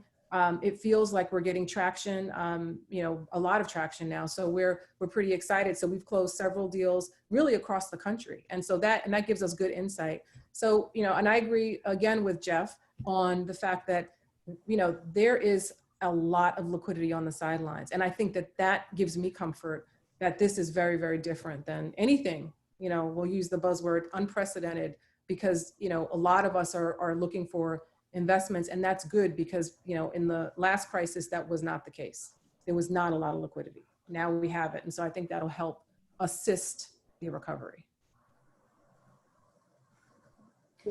it feels like we're getting traction, a lot of traction now. So we're pretty excited. So we've closed several deals really across the country. And so that gives us good insight. So, and I agree again with Jeff on the fact that, there is a lot of liquidity on the sidelines. And I think that gives me comfort that this is very, very different than anything, we'll use the buzzword unprecedented, because, a lot of us are looking for investments, and that's good because, in the last crisis, that was not the case. There was not a lot of liquidity. Now we have it. And so I think that'll help assist the recovery.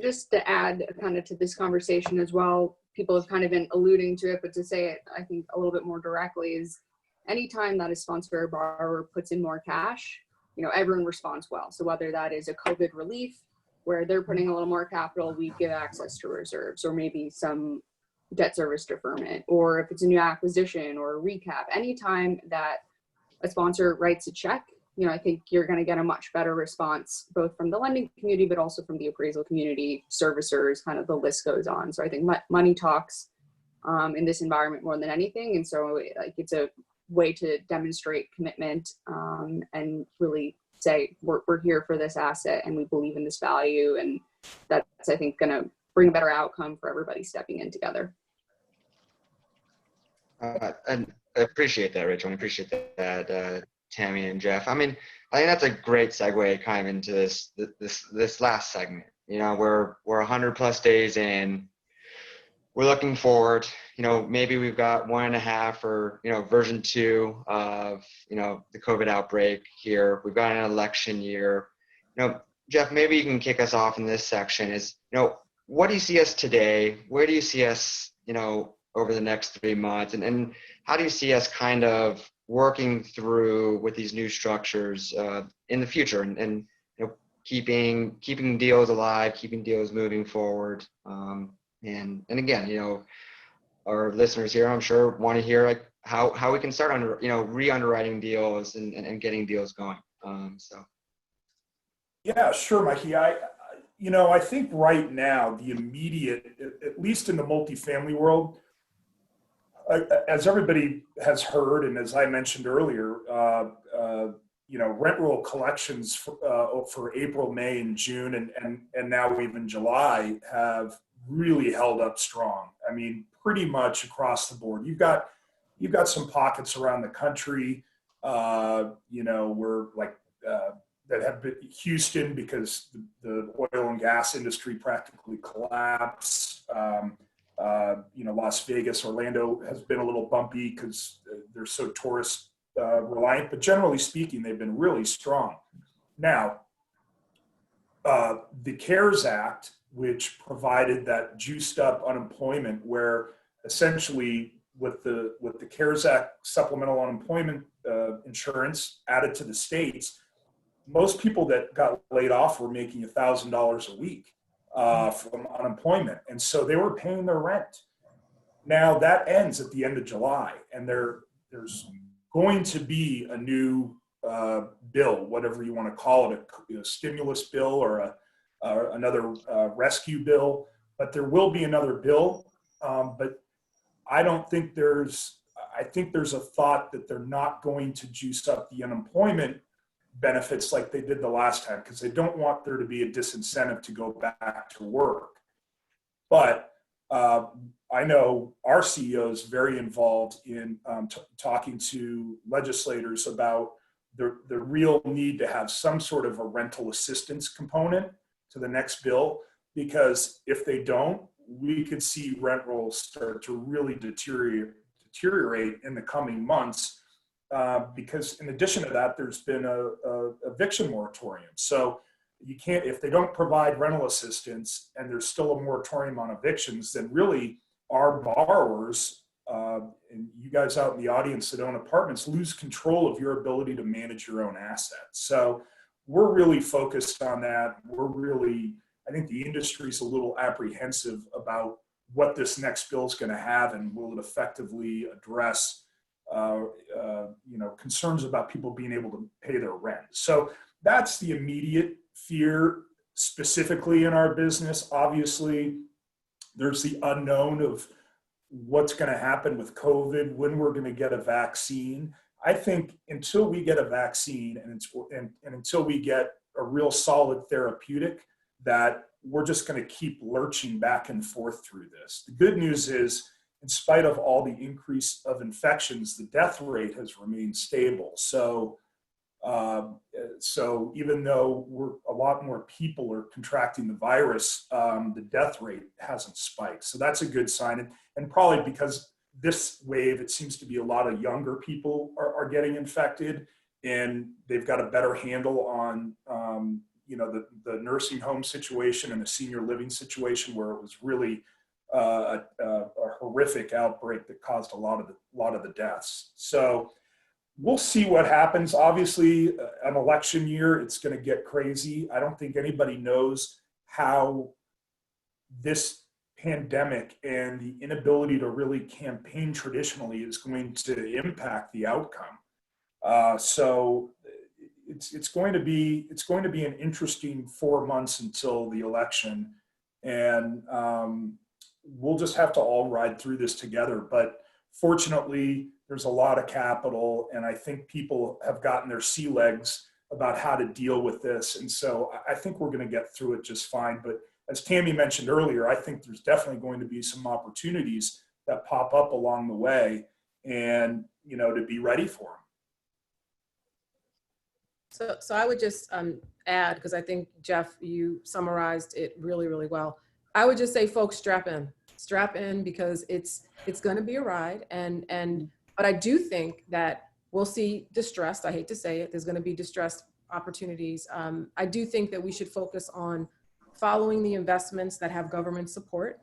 Just to add kind of to this conversation as well, people have kind of been alluding to it, but to say it, I think a little bit more directly, is anytime that a sponsor or borrower puts in more cash, everyone responds well. So whether that is a COVID relief, where they're putting a little more capital, we give access to reserves, or maybe some debt service deferment, or if it's a new acquisition or a recap, anytime that a sponsor writes a check I think you're going to get a much better response both from the lending community, but also from the appraisal community, servicers, kind of the list goes on. So I think money talks in this environment more than anything. And so like it's a way to demonstrate commitment and really say we're here for this asset and we believe in this value. And that's, I think, going to bring a better outcome for everybody stepping in together. And I appreciate that, Rachel. I appreciate that, Tammy and Jeff. I mean, I think that's a great segue kind of into this last segment. We're 100+ days in. We're looking forward. Maybe we've got 1.5 or version 2 of the COVID outbreak here. We've got an election year. Jeff, maybe you can kick us off in this section. Is what do you see us today? Where do you see us over the next 3 months, and how do you see us kind of working through with these new structures in the future, and keeping deals alive, keeping deals moving forward, and again, our listeners here, I'm sure, want to hear like how we can start re-underwriting deals and getting deals going. Yeah, sure, Mikey. I think right now the immediate, at least in the multifamily world, as everybody has heard, and as I mentioned earlier, rent roll collections for April, May, and June, and now even July have really held up strong. I mean, pretty much across the board. You've got some pockets around the country, where like that have been Houston because the oil and gas industry practically collapsed. Las Vegas, Orlando has been a little bumpy because they're so tourist reliant, but generally speaking, they've been really strong. Now, the CARES Act, which provided that juiced up unemployment, where essentially with the CARES Act supplemental unemployment insurance added to the states, most people that got laid off were making $1,000 a week from unemployment. And so they were paying their rent. Now that ends at the end of July, and there's going to be a new bill, whatever you want to call it, a stimulus bill or another rescue bill, but there will be another bill. But I think there's a thought that they're not going to juice up the unemployment benefits like they did the last time, because they don't want there to be a disincentive to go back to work. But I know our CEO is very involved in talking to legislators about the real need to have some sort of a rental assistance component to the next bill, because if they don't, we could see rent rolls start to really deteriorate in the coming months. Because in addition to that, there's been a eviction moratorium. So you can't, if they don't provide rental assistance and there's still a moratorium on evictions, then really our borrowers, and you guys out in the audience that own apartments, lose control of your ability to manage your own assets. So we're really focused on that. I think the industry's a little apprehensive about what this next bill is going to have, and will it effectively address concerns about people being able to pay their rent. So that's the immediate fear specifically in our business. Obviously, there's the unknown of what's going to happen with COVID, when we're going to get a vaccine. I think until we get a vaccine and until we get a real solid therapeutic, that we're just going to keep lurching back and forth through this. The good news is, in spite of all the increase of infections, the death rate has remained stable. So even though a lot more people are contracting the virus, the death rate hasn't spiked. So that's a good sign. And probably because this wave, it seems to be a lot of younger people are getting infected, and they've got a better handle on the nursing home situation and the senior living situation, where it was really a horrific outbreak that caused a lot of the deaths. So we'll see what happens. Obviously, an election year, it's going to get crazy. I don't think anybody knows how this pandemic and the inability to really campaign traditionally is going to impact the outcome. So it's going to be an interesting 4 months until the election, and we'll just have to all ride through this together. But fortunately, there's a lot of capital, and I think people have gotten their sea legs about how to deal with this. And so I think we're going to get through it just fine. But as Tammy mentioned earlier, I think there's definitely going to be some opportunities that pop up along the way, and, you know, to be ready for them. So I would just add, because I think, Jeff, you summarized it really, really well. I would just say, folks, strap in, because it's going to be a ride. But I do think that we'll see distressed. I hate to say it. There's going to be distressed opportunities. I do think that we should focus on following the investments that have government support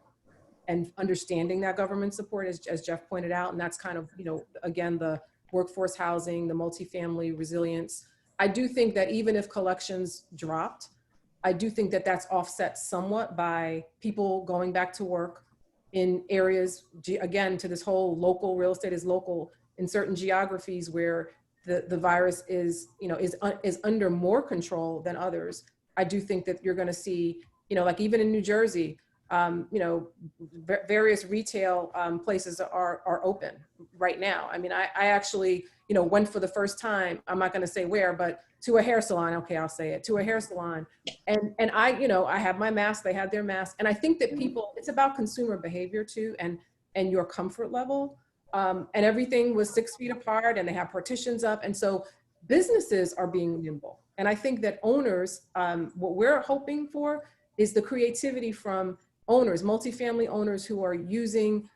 and understanding that government support, as Jeff pointed out. And that's kind of, you know, again, the workforce housing, the multifamily resilience. I do think that even if collections dropped, I do think that that's offset somewhat by people going back to work in areas, again, to this whole local, real estate is local, in certain geographies where the virus is, you know, is under more control than others. I do think that you're going to see, you know, like even in New Jersey, you know, various retail places are open right now. I mean, I actually, you know, went for the first time, I'm not going to say where, but to a hair salon. Okay, I'll say it, to a hair salon. And I, you know, I have my mask, they had their mask. And I think that people, it's about consumer behavior too, and your comfort level. And everything was 6 feet apart, and they have partitions up. And so businesses are being nimble. And I think that owners, what we're hoping for is the creativity from owners, multifamily owners who are using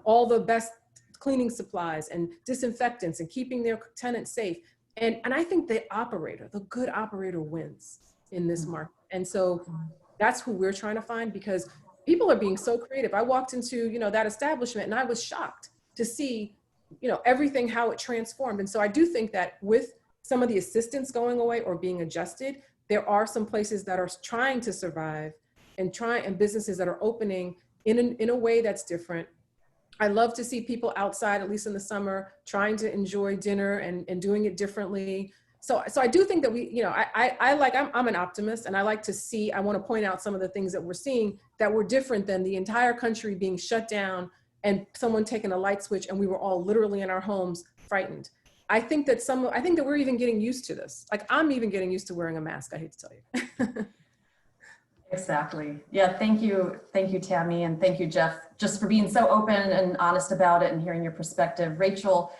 all the best cleaning supplies and disinfectants and keeping their tenants safe. And I think the good operator wins in this market. And so that's who we're trying to find, because people are being so creative. I walked into, you know, that establishment and I was shocked to see, you know, everything, how it transformed. And so I do think that with some of the assistance going away or being adjusted, there are some places that are trying to survive and businesses that are opening in a way that's different. I love to see people outside, at least in the summer, trying to enjoy dinner and doing it differently. So I do think that we, you know, I'm an optimist, and I like to see, I want to point out some of the things that we're seeing that were different than the entire country being shut down and someone taking a light switch and we were all literally in our homes frightened. I think that we're even getting used to this. Like, I'm even getting used to wearing a mask, I hate to tell you. Exactly. Yeah, thank you, Tammy, and thank you, Jeff, just for being so open and honest about it and hearing your perspective. Rachel,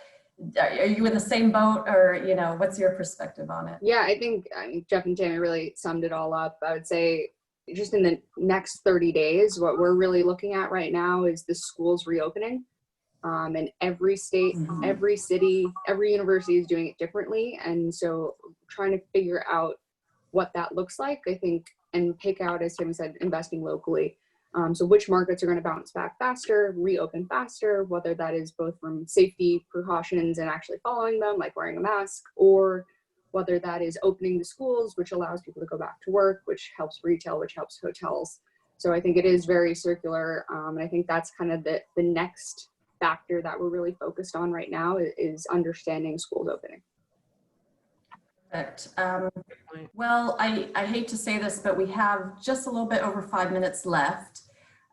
are you in the same boat, or, you know, what's your perspective on it? Yeah, I think Jeff and Tammy really summed it all up. I would say just in the next 30 days, what we're really looking at right now is the schools reopening. And every state, every city, every university is doing it differently. And so trying to figure out what that looks like, I think, and pick out, as Tammy said, investing locally. So which markets are going to bounce back faster, reopen faster, whether that is both from safety precautions and actually following them, like wearing a mask, or whether that is opening the schools, which allows people to go back to work, which helps retail, which helps hotels. So I think it is very circular. And I think that's kind of the next factor that we're really focused on right now is understanding schools opening. Perfect. Well, I hate to say this, but we have just a little bit over 5 minutes left.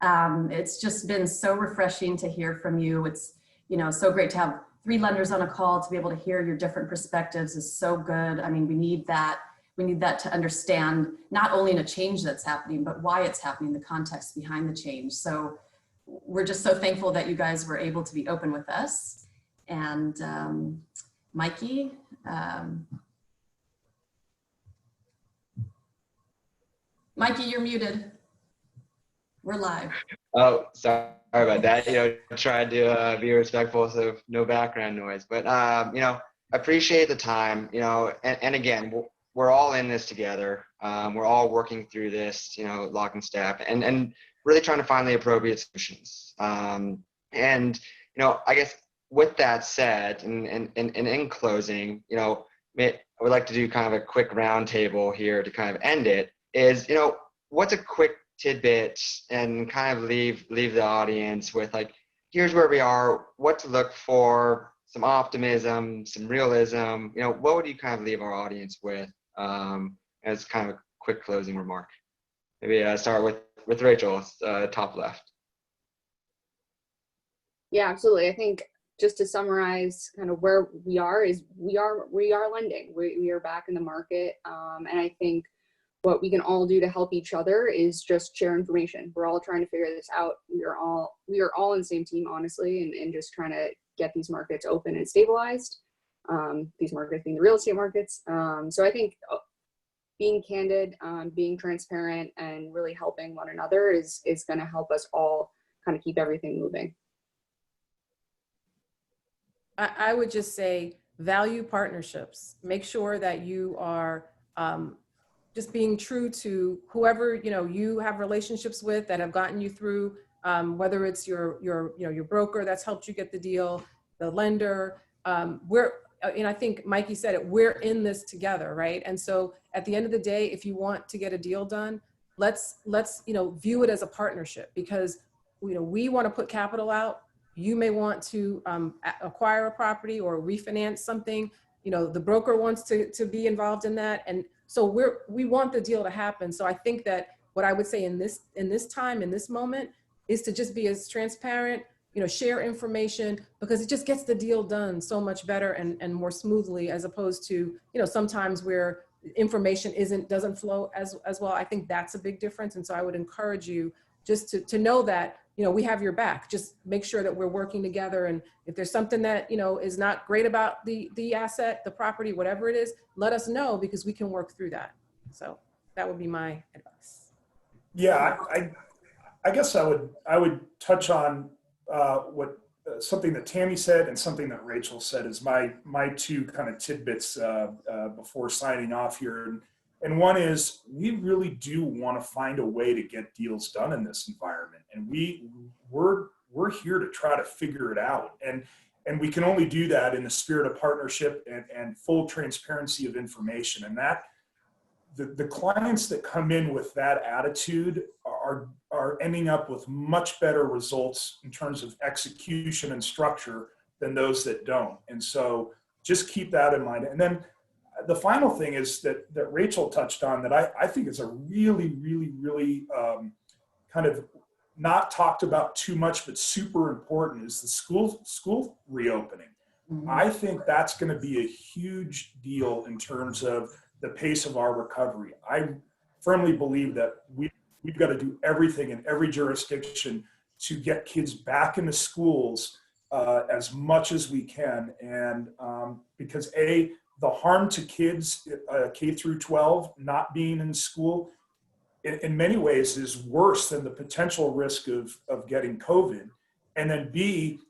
It's just been so refreshing to hear from you. It's, you know, so great to have 3 lenders on a call. To be able to hear your different perspectives is so good. I mean, we need that. We need that to understand not only in a change that's happening, but why it's happening, the context behind the change. So we're just so thankful that you guys were able to be open with us. And Mikey, Mikey, you're muted. We're live. Oh, sorry about that. You know, tried to be respectful, so no background noise. But you know, appreciate the time. You know, and again, we're all in this together. We're all working through this. You know, lock and step, and really trying to find the appropriate solutions. And you know, I guess with that said, and in closing, you know, I would like to do kind of a quick roundtable here to kind of end it. Is, you know, what's a quick tidbit, and kind of leave the audience with, like, here's where we are, what to look for, some optimism, some realism, what would you kind of leave our audience with as kind of a quick closing remark? Maybe start with Rachel, top left. Yeah, absolutely. I think just to summarize kind of where we are is we are lending. We are back in the market. And I think what we can all do to help each other is just share information. We're all trying to figure this out. We are all on the same team, honestly, and just trying to get these markets open and stabilized. These markets being the real estate markets. So I think being candid, being transparent, and really helping one another is going to help us all kind of keep everything moving. I would just say value partnerships. Make sure that you are just being true to whoever you have relationships with that have gotten you through. Whether it's your broker that's helped you get the deal, the lender. And I think Mikey said it. We're in this together, right? And so at the end of the day, if you want to get a deal done, let's view it as a partnership, because we want to put capital out. You may want to acquire a property or refinance something. The broker wants to be involved in that. And so we want the deal to happen. So I think that what I would say in this time, in this moment, is to just be as transparent, share information, because it just gets the deal done so much better and more smoothly, as opposed to, sometimes where information doesn't flow as well. I think that's a big difference. And so I would encourage you just to know that, we have your back. Just make sure that we're working together. And if there's something that, is not great about the asset, the property, whatever it is, let us know, because we can work through that. So that would be my advice. Yeah, I guess I would touch on something that Tammy said and something that Rachel said is my two kind of tidbits before signing off here. And one is, we really do want to find a way to get deals done in this environment, and we're here to try to figure it out. And we can only do that in the spirit of partnership and full transparency of information. And that the clients that come in with that attitude are ending up with much better results in terms of execution and structure than those that don't. And so just keep that in mind. And then the final thing is that Rachel touched on that I think is a really, really, really kind of not talked about too much, but super important, is the school reopening. Mm-hmm. I think that's going to be a huge deal in terms of the pace of our recovery. I firmly believe that we've got to do everything in every jurisdiction to get kids back into schools as much as we can. And because the harm to kids K through 12 not being in school in many ways is worse than the potential risk of getting COVID. And then B,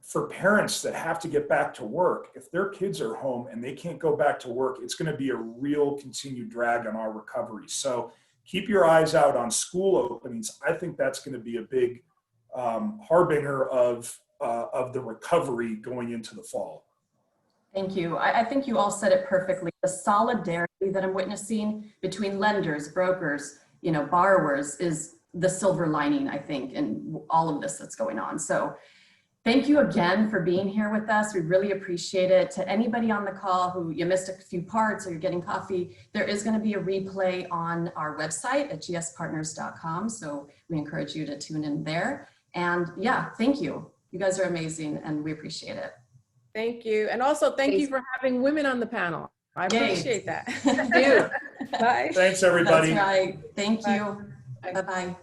for parents that have to get back to work, if their kids are home and they can't go back to work, it's going to be a real continued drag on our recovery. So keep your eyes out on school openings. I think that's going to be a big harbinger of the recovery going into the fall. Thank you. I think you all said it perfectly. The solidarity that I'm witnessing between lenders, brokers, borrowers is the silver lining, I think, in all of this that's going on. So thank you again for being here with us. We really appreciate it. To anybody on the call who you missed a few parts or you're getting coffee, there is going to be a replay on our website at gspartners.com. So we encourage you to tune in there. And yeah, thank you. You guys are amazing and we appreciate it. Thank you. And also thank you for having women on the panel. I appreciate that. Thank you. Bye. Thanks, everybody. That's right. Thank you. Bye-bye.